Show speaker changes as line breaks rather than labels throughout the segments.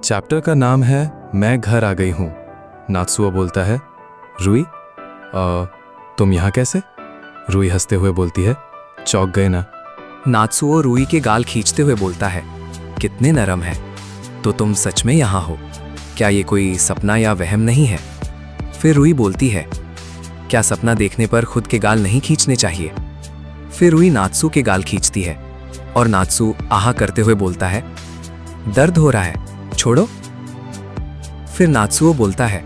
Chapter का नाम है मैं घर आ गई हूँ। नात्सुओ बोलता है, रुई तुम यहाँ कैसे? रुई हंसते हुए बोलती है, चौंक गए ना।
नात्सुओ रुई के गाल खींचते हुए बोलता है, कितने नरम है। तो तुम सच में यहाँ हो? क्या ये कोई सपना या वहम नहीं है? फिर रुई बोलती है, क्या सपना देखने पर खुद के गाल नहीं खींचने चाहिए? फिर रुई नात्सु के गाल खींचती है और नात्सु आहा करते हुए बोलता है, दर्द हो रहा है, छोड़ो। फिर नात्सुओ बोलता है,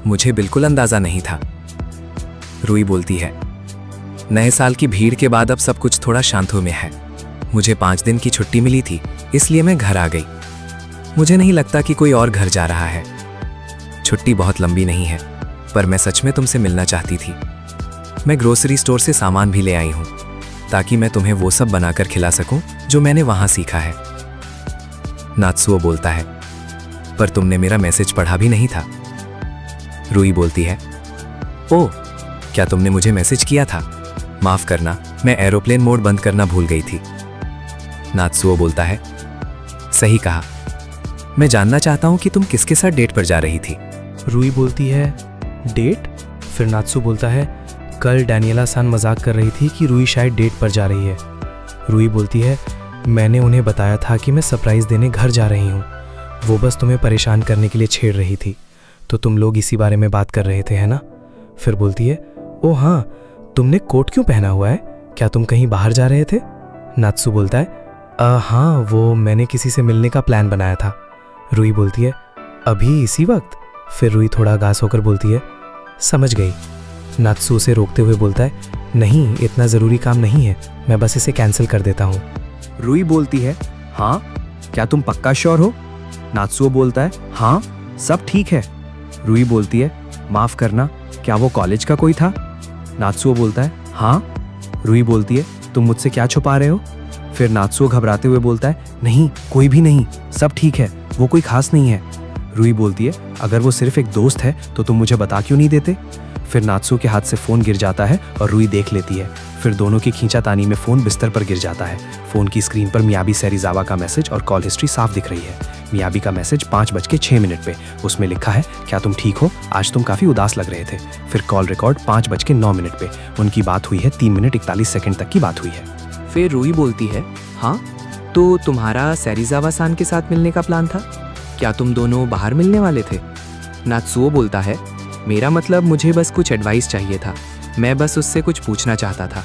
मुझे बिल्कुल अंदाजा नहीं था। रुई बोलती है, नए साल की भीड़ के बाद अब सब कुछ थोड़ा शांत हो में है। मुझे 5 दिन की छुट्टी मिली थी, इसलिए मैं घर आ गई। मुझे नहीं लगता कि कोई और घर जा रहा है। छुट्टी बहुत लंबी नहीं है, पर मैं सच में तुमसे मिलना चाहती थी। मैं ग्रोसरी स्टोर से सामान भी ले आई हूँ, ताकि मैं तुम्हें वो सब बनाकर खिला सकूं जो मैंने वहां सीखा है। नात्सुओ बोलता है, पर तुमने मेरा मैसेज पढ़ा भी नहीं था। रुई बोलती है, ओह, क्या तुमने मुझे मैसेज किया था? माफ करना, मैं एरोप्लेन मोड बंद करना भूल गई थी। नात्सुओ बोलता है, सही कहा। मैं जानना चाहता हूं कि तुम किसके साथ डेट पर जा रही थी।
रुई बोलती है, डेट? फिर नात्सु बोलता है, कल डैनियला सान मजाक कर रही थी कि रुई शायद डेट पर जा रही है। रुई बोलती है, मैंने उन्हें बताया था कि मैं सरप्राइज देने घर जा रही हूँ। वो बस तुम्हें परेशान करने के लिए छेड़ रही थी, तो तुम लोग इसी बारे में बात कर रहे थे, है ना? फिर बोलती है, ओ हाँ, तुमने कोट क्यों पहना हुआ है? क्या तुम कहीं बाहर जा रहे थे? नात्सु बोलता है, हाँ, वो मैंने किसी से मिलने का प्लान बनाया था। रुई बोलती है, अभी इसी वक्त? फिर रुई थोड़ा गास होकर बोलती है, समझ गई। नात्सु उसे रोकते हुए बोलता है, नहीं, इतना ज़रूरी काम नहीं है, मैं बस इसे कैंसिल कर देता हूँ।
रुई बोलती है, हाँ, क्या तुम पक्का श्योर हो? नात्सुओ बोलता है, हाँ, सब ठीक है। रुई बोलती है, माफ करना, क्या वो कॉलेज का कोई था? नात्सुओ बोलता है, हाँ। रुई बोलती है, तुम मुझसे क्या छुपा रहे हो? फिर नात्सुओ घबराते हुए बोलता है, नहीं, कोई भी नहीं, सब ठीक है, वो कोई खास नहीं है। रुई बोलती है, अगर वो सिर्फ एक दोस्त है तो तुम मुझे बता क्यों नहीं देते? फिर नात्सुओ के हाथ से फ़ोन गिर जाता है और रुई देख लेती है। फिर दोनों की खींचातानी में फ़ोन बिस्तर पर गिर जाता है। फ़ोन की स्क्रीन पर मियाबी सेरिज़ावा का मैसेज और कॉल हिस्ट्री साफ दिख रही है। मियाबी का मैसेज 5:06 पे। उसमें लिखा है, क्या तुम ठीक हो? आज तुम काफ़ी उदास लग रहे थे। फिर कॉल रिकॉर्ड 5:09 पे। उनकी बात हुई है 3 मिनट 41 सेकंड तक की बात हुई है।
फिर रुई बोलती है, हाँ, तो तुम्हारा सेरिज़ावा सान के साथ मिलने का प्लान था? क्या तुम दोनों बाहर मिलने वाले थे? नात्सुओ बोलता है, मेरा मतलब मुझे बस कुछ एडवाइस चाहिए था, मैं बस उससे कुछ पूछना चाहता था।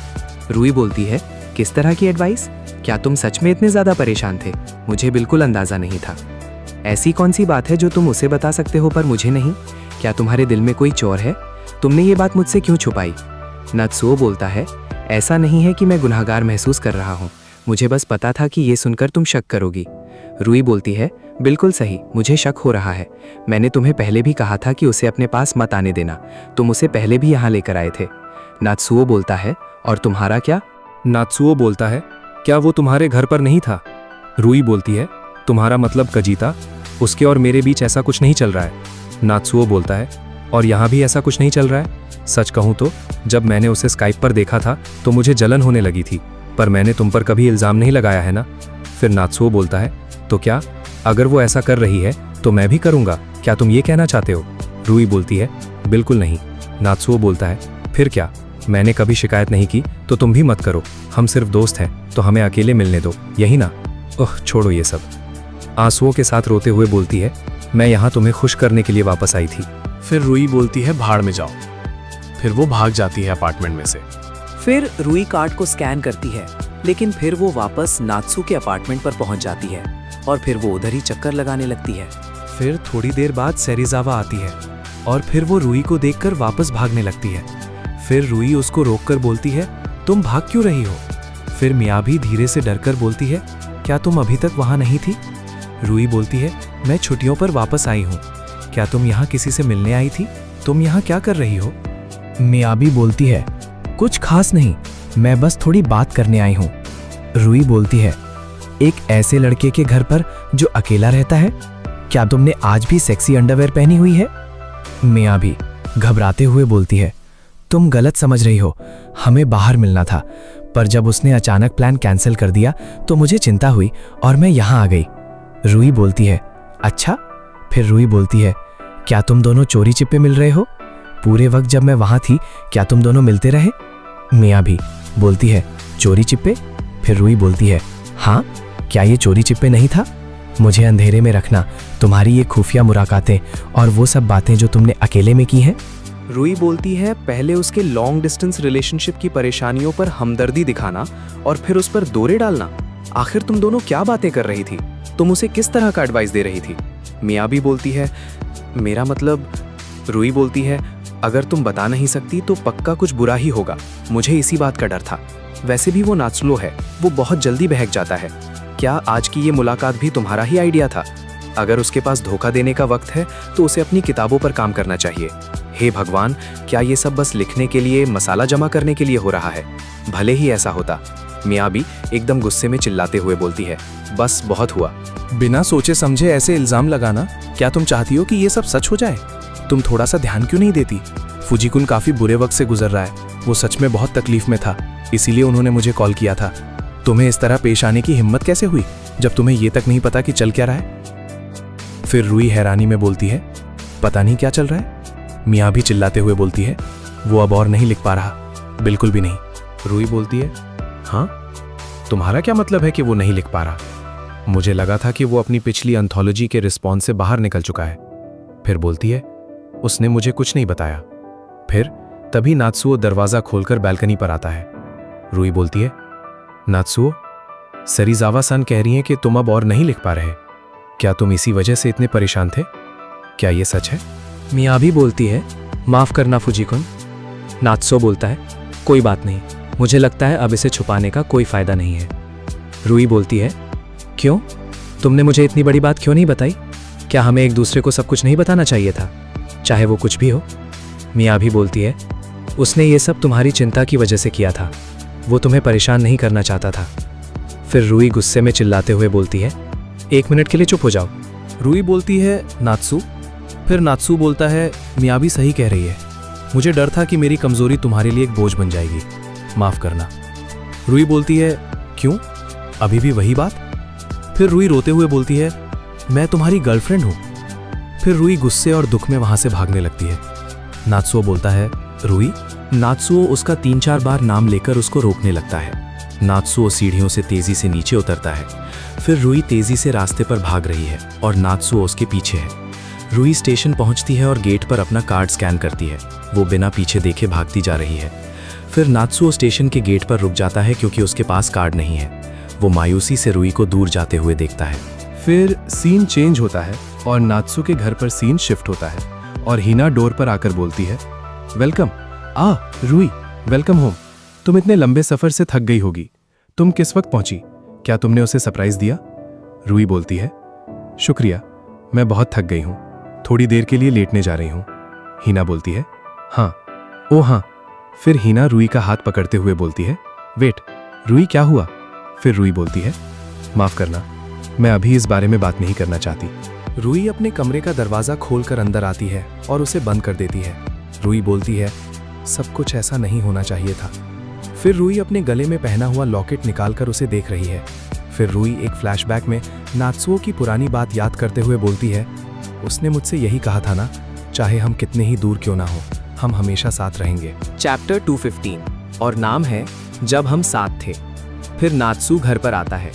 रुई बोलती है, किस तरह की एडवाइस? क्या तुम सच में इतने ज़्यादा परेशान थे? मुझे बिल्कुल अंदाज़ा नहीं था। ऐसी कौन सी बात है जो तुम उसे बता सकते हो पर मुझे नहीं? क्या तुम्हारे दिल में कोई चोर है? तुमने ये बात मुझसे क्यों छुपाई? नात्सुओ बोलता है, ऐसा नहीं है कि मैं गुनहगार महसूस कर रहा हूँ, मुझे बस पता था कि ये सुनकर तुम शक करोगी। रुई बोलती है, बिल्कुल सही, मुझे शक हो रहा है। मैंने तुम्हें पहले भी कहा था कि उसे अपने पास मत आने देना, तुम उसे पहले भी यहाँ लेकर आए थे। नात्सुओ बोलता है, और तुम्हारा क्या?
नात्सुओ बोलता है, क्या वो तुम्हारे घर पर नहीं था? रुई बोलती है, तुम्हारा मतलब कजीता? उसके और मेरे बीच ऐसा कुछ नहीं चल रहा है। नात्सुओ बोलता है, और यहाँ भी ऐसा कुछ नहीं चल रहा है? सच कहूँ तो जब मैंने उसे स्काइप पर देखा था तो मुझे जलन होने लगी थी, पर मैंने तुम पर कभी इल्ज़ाम नहीं लगाया है ना? फिर नात्सुओ बोलता है, तो क्या अगर वो ऐसा कर रही है तो मैं भी करूँगा, क्या तुम ये कहना चाहते हो? रुई बोलती है, बिल्कुल नहीं। नात्सुओ बोलता है, फिर क्या? मैंने कभी शिकायत नहीं की तो तुम भी मत करो, हम सिर्फ दोस्त हैं तो हमें अकेले मिलने दो, यही ना? ओह, छोड़ो ये सब। आंसुओं के साथ रोते हुए बोलती है, मैं यहाँ तुम्हें खुश करने के लिए वापस आई थी।
फिर रुई बोलती है, भाड़ में जाओ। फिर वो भाग जाती है अपार्टमेंट में से।
फिर रुई कार्ड को स्कैन करती है, लेकिन फिर वो वापस नात्सु के अपार्टमेंट पर पहुंच जाती है और फिर वो उधर ही चक्कर लगाने लगती है।
फिर थोड़ी देर बाद सेरिज़ावा आती है और फिर वो रुई को देखकर वापस भागने लगती है। फिर रुई उसको रोककर बोलती है, तुम भाग क्यों रही हो? फिर मियाबी धीरे से डरकर बोलती है, क्या तुम अभी तक वहाँ नहीं थी? रुई बोलती है, मैं छुट्टियों पर वापस आई हूँ। क्या तुम यहाँ किसी से मिलने आई थी? तुम यहाँ क्या कर रही हो? मियाबी बोलती है, कुछ खास नहीं, मैं बस थोड़ी बात करने आई हूँ। रुई बोलती है, एक ऐसे लड़के के घर पर जो अकेला रहता है? क्या तुमने आज भी सेक्सी अंडरवेयर पहनी हुई है? मियाबी घबराते हुए बोलती है, तुम गलत समझ रही हो, हमें बाहर मिलना था, पर जब उसने अचानक प्लान कैंसिल कर दिया तो मुझे चिंता हुई और मैं यहाँ आ गई। रुई बोलती है, अच्छा, फिर रूई बोलती है, क्या तुम दोनों चोरी छिपे मिल रहे हो? पूरे वक्त जब मैं वहां थी क्या तुम दोनों मिलते रहे? मियाँ भी बोलती है, चोरी छिपे? फिर रूई बोलती है, हाँ, क्या ये चोरी छिपे नहीं था? मुझे अंधेरे में रखना, तुम्हारी ये खुफिया मुलाकातें और वो सब बातें जो तुमने अकेले में की हैं।
रूई बोलती है, पहले उसके लॉन्ग डिस्टेंस रिलेशनशिप की परेशानियों पर हमदर्दी दिखाना और फिर उस पर दोरे डालना। आखिर तुम दोनों क्या बातें कर रही थी? तुम उसे किस तरह का एडवाइस दे रही थी? मियाँ भी बोलती है, मेरा मतलब। रूई बोलती है, अगर तुम बता नहीं सकती तो पक्का कुछ बुरा ही होगा, मुझे इसी बात का डर था। वैसे भी वो नात्सुओ है, वो बहुत जल्दी बहक जाता है। क्या आज की ये मुलाकात भी तुम्हारा ही आइडिया था? अगर उसके पास धोखा देने का वक्त है तो उसे अपनी किताबों पर काम करना चाहिए। हे भगवान, क्या ये सब बस लिखने के लिए, मसाला जमा करने के लिए हो रहा है? भले ही ऐसा होता। मियाँ भी एकदम गुस्से में चिल्लाते हुए बोलती है, बस बहुत हुआ।
बिना सोचे समझे ऐसे इल्जाम लगाना, क्या तुम चाहती हो कि ये सब सच हो जाए? तुम थोड़ा सा ध्यान क्यों नहीं देती? फुजीकुन काफी बुरे वक्त से गुजर रहा है, वो सच में बहुत तकलीफ में था, इसीलिए उन्होंने मुझे कॉल किया था। तुम्हें इस तरह पेश आने की हिम्मत कैसे हुई जब तुम्हें ये तक नहीं पता कि चल क्या रहा है? फिर रूई हैरानी में बोलती है, पता नहीं क्या चल रहा है? मियाँ भी चिल्लाते हुए बोलती है, वो अब और नहीं लिख पा रहा, बिल्कुल भी नहीं। रूई बोलती है, हाँ, तुम्हारा क्या मतलब है कि वो नहीं लिख पा रहा? मुझे लगा था कि वो अपनी पिछली एंथोलॉजी के रिस्पॉन्स से बाहर निकल चुका है। फिर बोलती है, उसने मुझे कुछ नहीं बताया। फिर तभी नात्सुओ दरवाजा खोलकर बालकनी पर आता है। रूई बोलती है, नात्सुओ, सेरिजावा-सान कह रही हैं कि तुम अब और नहीं लिख पा रहे। क्या तुम इसी वजह से इतने परेशान थे? क्या ये सच है?
मियाँ भी बोलती है, माफ करना फुजीकुन। नात्सुओ बोलता है, कोई बात नहीं, मुझे लगता है अब इसे छुपाने का कोई फायदा नहीं है। रूई बोलती है, क्यों? तुमने मुझे इतनी बड़ी बात क्यों नहीं बताई? क्या हमें एक दूसरे को सब कुछ नहीं बताना चाहिए था, चाहे वो कुछ भी हो? मियाँ भी बोलती है, उसने ये सब तुम्हारी चिंता की वजह से किया था, वो तुम्हें परेशान नहीं करना चाहता था। फिर रूई गुस्से में चिल्लाते हुए बोलती है, 1 मिनट के लिए चुप हो जाओ।
रूई बोलती है, नात्सु। फिर नात्सु बोलता है, मियाँ भी सही कह रही है, मुझे डर था कि मेरी कमजोरी तुम्हारे लिए एक बोझ बन जाएगी, माफ करना। रूई बोलती है, क्यों, अभी भी वही बात? फिर रूई रोते हुए बोलती है, मैं तुम्हारी गर्लफ्रेंड हूं। फिर रूई गुस्से और दुख में वहां से भागने लगती है। नात्सुओ बोलता है, रूई? नात्सुओ उसका 3-4 बार नाम लेकर उसको रोकने लगता है। नात्सुओ सीढ़ियों से तेजी से नीचे उतरता है। फिर रूई तेजी से रास्ते पर भाग रही है और नात्सुओ उसके पीछे है। रूई स्टेशन पहुंचती है और गेट पर अपना कार्ड स्कैन करती है। वो बिना पीछे देखे भागती जा रही है। फिर नात्सुओ स्टेशन के गेट पर रुक जाता है क्योंकि उसके पास कार्ड नहीं है। वो मायूसी से रूई को दूर जाते हुए देखता है। फिर सीन चेंज होता है और नात्सु के घर पर सीन शिफ्ट होता है और हिना डोर पर आकर बोलती है, वेलकम। रूई, वेलकम होम। तुम इतने लंबे सफर से थक गई होगी, तुम किस वक्त पहुंची? क्या तुमने उसे सरप्राइज दिया? रूई बोलती है, शुक्रिया, मैं बहुत थक गई हूं, थोड़ी देर के लिए लेटने जा रही हूं। हिना बोलती है, हाँ, ओ हाँ। फिर हिना रूई का हाथ पकड़ते हुए बोलती है, वेट, रूई क्या हुआ? फिर रूई बोलती है, माफ करना, मैं अभी इस बारे में बात नहीं करना चाहती। रूई अपने कमरे का दरवाजा खोलकर अंदर आती है और उसे बंद कर देती है। रूई बोलती है, सब कुछ ऐसा नहीं होना चाहिए था। फिर रूई अपने गले में पहना हुआ लॉकेट निकालकर उसे देख रही है। फिर रूई एक फ्लैशबैक में नात्सुओ की पुरानी बात याद करते हुए बोलती है, उसने मुझसे यही कहा था ना, चाहे हम कितने ही दूर क्यों ना हो, हम हमेशा साथ रहेंगे।
चैप्टर 215 और नाम है जब हम साथ थे। फिर नात्सु घर पर आता है।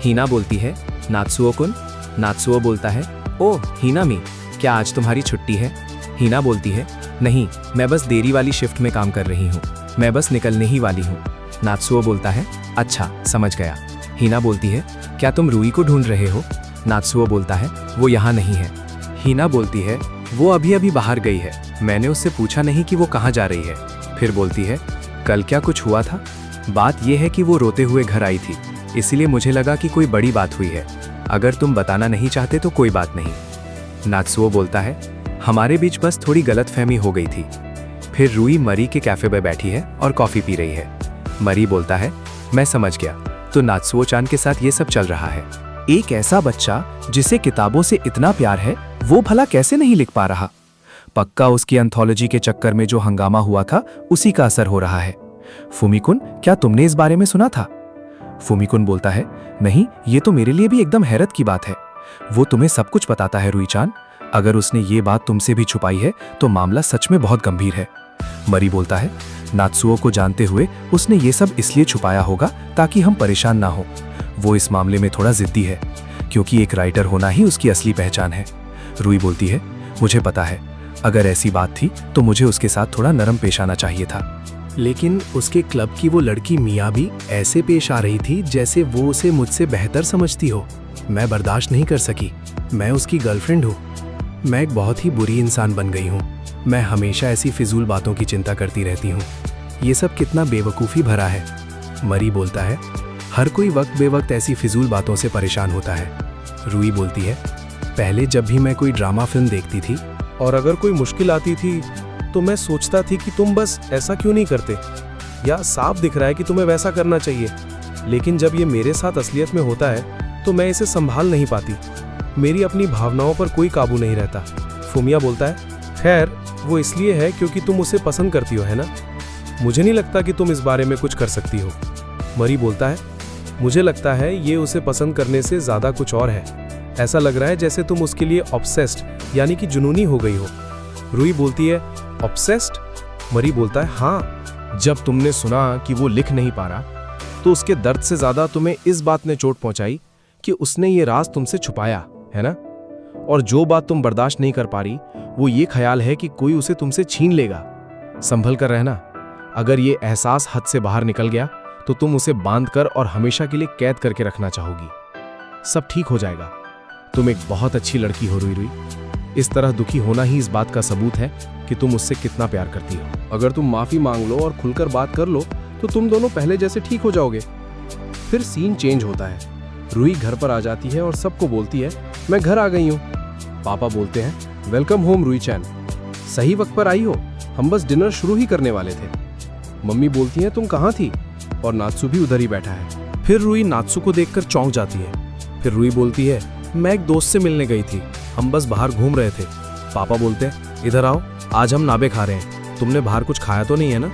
हिना बोलती है, नात्सुओ कुन? नात्सुओ बोलता है, ओह हिनामी, क्या आज तुम्हारी छुट्टी है? हिना बोलती है, नहीं, मैं बस देरी वाली शिफ्ट में काम कर रही हूँ, मैं बस निकलने ही वाली हूँ। नात्सुओ बोलता है, अच्छा, समझ गया। हिना बोलती है, क्या तुम रूई को ढूंढ रहे हो? नात्सुओ बोलता है, वो यहाँ नहीं है। हिना बोलती है, वो अभी अभी बाहर गई है, मैंने उससे पूछा नहीं कि वो कहाँ जा रही है। फिर बोलती है, कल क्या कुछ हुआ था? बात यह है कि वो रोते हुए घर आई थी, इसीलिए मुझे लगा कि कोई बड़ी बात हुई है। अगर तुम बताना नहीं चाहते तो कोई बात नहीं। नात्सुओ बोलता है, हमारे बीच बस थोड़ी गलतफहमी हो गई थी। फिर रूई मरी के कैफे में बैठी है और कॉफी पी रही है। मरी बोलता है, मैं समझ गया, तो नात्सुओ चान के साथ ये सब चल रहा है। एक ऐसा बच्चा जिसे किताबों से इतना प्यार है, वो भला कैसे नहीं लिख पा रहा? पक्का उसकी एंथोलॉजी के चक्कर में जो हंगामा हुआ था उसी का असर हो रहा है। फुमीकुन, क्या तुमने इस बारे में सुना था? फुमीकुन बोलता है, नहीं, ये तो मेरे लिए भी एकदम हैरत की बात है।
वो तुम्हें सब कुछ बताता है रुई-चान। अगर उसने ये बात तुमसे भी छुपाई है तो मामला सच में बहुत गंभीर है। मरी बोलता है, नात्सुओ को जानते हुए उसने ये सब इसलिए छुपाया होगा ताकि हम परेशान ना हो। वो इस मामले में थोड़ा जिद्दी है क्योंकि एक राइटर होना ही उसकी असली पहचान है। रुई बोलती है, मुझे पता है, अगर ऐसी बात थी तो मुझे उसके साथ थोड़ा नरम पेश आना चाहिए था।
लेकिन उसके क्लब की वो लड़की मिया भी ऐसे पेश आ रही थी जैसे वो उसे मुझसे बेहतर समझती हो। मैं बर्दाश्त नहीं कर सकी। मैं उसकी गर्लफ्रेंड हूँ। मैं एक बहुत ही बुरी इंसान बन गई हूँ। मैं हमेशा ऐसी फिजूल बातों की चिंता करती रहती हूँ। ये सब कितना बेवकूफ़ी भरा है। मरी बोलता है, हर कोई वक्त बेवक्त ऐसी फिजूल बातों से परेशान होता है। रुई बोलती है, पहले जब भी मैं कोई ड्रामा फिल्म देखती थी
और अगर कोई मुश्किल आती थी तो मैं सोचता थी कि तुम बस ऐसा क्यों नहीं करते, या साफ दिख रहा है कि तुम्हें वैसा करना चाहिए। लेकिन जब ये मेरे साथ असलियत में होता है तो मैं इसे संभाल नहीं पाती। मेरी अपनी भावनाओं पर कोई काबू नहीं रहता। फुमिया बोलता है, खैर वो इसलिए है क्योंकि तुम उसे पसंद करती हो, है ना? मुझे नहीं लगता कि तुम इस बारे में कुछ कर सकती हो। मरी बोलता है, मुझे लगता है ये उसे पसंद करने से ज़्यादा कुछ और है। ऐसा लग रहा है जैसे तुम उसके लिए ऑब्सेस्ड यानी कि जुनूनी हो गई हो। रुई बोलती है, ऑब्सेस्ड? मरी बोलता है, हाँ।
जब तुमने सुना कि वो लिख नहीं पा रहा तो उसके दर्द से ज्यादा तुम्हें इस बात ने चोट पहुंचाई कि उसने ये राज तुमसे छुपाया है ना। और जो बात तुम बर्दाश्त नहीं कर पा रही वो ये ख्याल है कि कोई उसे तुमसे छीन लेगा। संभल कर रहना। अगर ये एहसास हद से बाहर निकल गया तो तुम उसे बांध कर और हमेशा के लिए कैद करके रखना चाहोगी। सब ठीक हो जाएगा। तुम एक बहुत अच्छी लड़की हो रुई रुई। इस तरह दुखी होना ही इस बात का सबूत है कि तुम उससे कितना प्यार करती हो।
अगर तुम माफी मांग लो और खुलकर बात कर लो तो तुम दोनों पहले जैसे ठीक हो जाओगे। फिर सीन चेंज होता है। रुई घर पर आ जाती है और सबको बोलती है, मैं घर आ गई हूँ। पापा बोलते हैं, वेलकम होम रुई-चान। सही वक्त पर आई हो, हम बस डिनर शुरू ही करने वाले थे। मम्मी बोलती हैं, तुम कहाँ थी? और नात्सु भी उधर ही बैठा है। फिर रुई नात्सु को देखकर चौंक जाती है। फिर रुई बोलती है, मैं एक दोस्त से मिलने गई थी, हम बस बाहर घूम रहे थे। पापा बोलते हैं, इधर आओ, आज हम नाबे खा रहे हैं। तुमने बाहर कुछ खाया तो नहीं है ना?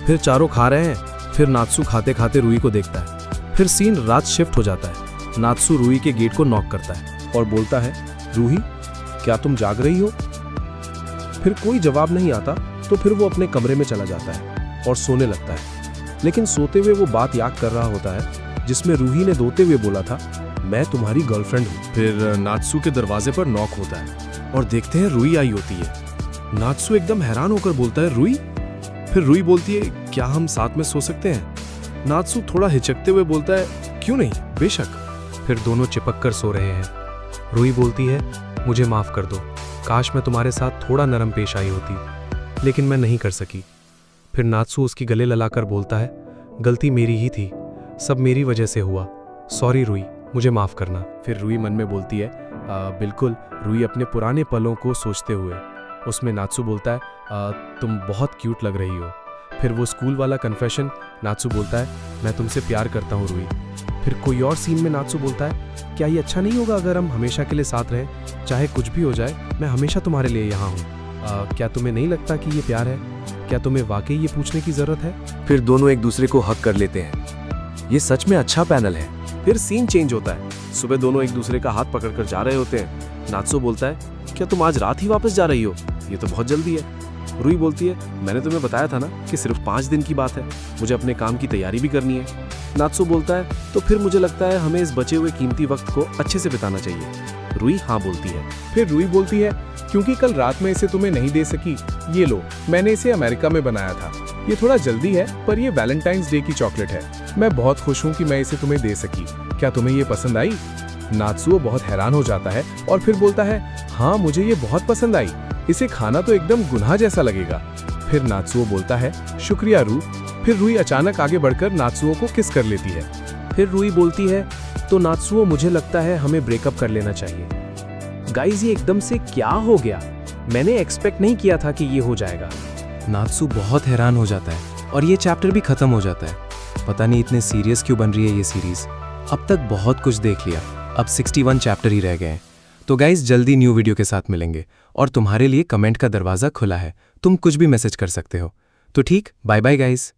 फिर चारों खा रहे हैं। फिर नात्सु खाते खाते रुई को देखता है। फिर सीन रात शिफ्ट हो जाता है। नात्सु रुई के गेट को नॉक करता है और बोलता है, रूही क्या तुम जाग रही हो? फिर कोई जवाब नहीं आता तो फिर वो अपने कमरे में चला जाता है और सोने लगता है। लेकिन सोते हुए वो बात याद कर रहा होता है जिसमें रूही ने रोते हुए बोला था, मैं तुम्हारी गर्लफ्रेंड हूँ।
फिर नात्सु के दरवाजे पर नॉक होता है और देखते हैं रुई आई होती है। नात्सु एकदम हैरान होकर बोलता है, रुई? फिर रुई बोलती है, क्या हम साथ में सो सकते हैं? नात्सु थोड़ा हिचकते हुए बोलता है, क्यों नहीं, बेशक।
फिर दोनों चिपक कर सो रहे हैं। रुई बोलती है, मुझे माफ कर दो, काश मैं तुम्हारे साथ थोड़ा नरम पेश आई होती, लेकिन मैं नहीं कर सकी। फिर नात्सु उसकी गले ललाकर बोलता है, गलती मेरी ही थी, सब मेरी वजह से हुआ, सॉरी रुई, मुझे माफ करना।
फिर रुई मन में बोलती है, बिल्कुल। रुई अपने पुराने पलों को सोचते हुए उसमें नात्सु बोलता है, तुम बहुत क्यूट लग रही हो। फिर वो स्कूल वाला कन्फेशन, नात्सु बोलता है, मैं तुमसे प्यार करता हूँ रुई। फिर कोई और सीन में नात्सु बोलता है, क्या ये अच्छा नहीं होगा अगर हम हमेशा के लिए साथ रहें? चाहे कुछ भी हो जाए, मैं हमेशा तुम्हारे लिए यहाँ हूँ। क्या तुम्हें नहीं लगता कि ये प्यार है? क्या तुम्हें वाकई ये पूछने की जरूरत है?
फिर दोनों एक दूसरे को हक कर लेते हैं। ये सच में अच्छा पैनल है।
फिर सीन चेंज होता है। सुबह दोनों एक दूसरे का हाथ पकड़कर जा रहे होते हैं। नात्सु बोलता है, क्या तुम आज रात ही वापस जा रही हो? ये तो बहुत जल्दी है। रुई बोलती है, मैंने तुम्हें बताया था ना कि सिर्फ 5 दिन की बात है, मुझे अपने काम की तैयारी भी करनी है। नात्सु बोलता है, तो फिर मुझे लगता है हमें इस बचे हुए कीमती वक्त को अच्छे से बिताना चाहिए। रुई हाँ बोलती है।
फिर रुई बोलती है, क्योंकि कल रात में इसे तुम्हें नहीं दे सकी, ये लो, मैंने इसे अमेरिका में बनाया था। ये थोड़ा जल्दी है पर ये वैलेंटाइंस डे की चॉकलेट है। मैं बहुत खुश हूँ कि मैं इसे तुम्हें दे सकी। क्या तुम्हें ये पसंद आई? नात्सुओ बहुत हैरान हो जाता है और फिर बोलता है, हाँ मुझे ये बहुत पसंद आई, इसे खाना तो एकदम गुनाह जैसा लगेगा। फिर नात्सुओ बोलता है, शुक्रिया रू। फिर रुई अचानक आगे बढ़कर नात्सुओ को किस कर लेती है।
फिर रुई बोलती है, तो नात्सुओ मुझे लगता है हमें ब्रेकअप कर लेना चाहिए। गाइस ये एकदम से क्या हो गया? मैंने एक्सपेक्ट नहीं किया था कि ये हो जाएगा।
नात्सु बहुत हैरान हो जाता है और ये चैप्टर भी खत्म हो जाता है। पता नहीं इतने सीरियस क्यों बन रही है ये सीरीज। अब तक बहुत कुछ देख लिया, अब 61 चैप्टर ही रह गए हैं। तो गाइस जल्दी न्यू वीडियो के साथ मिलेंगे और तुम्हारे लिए कमेंट का दरवाजा खुला है, तुम कुछ भी मैसेज कर सकते हो। तो ठीक, बाय बाय गाइस।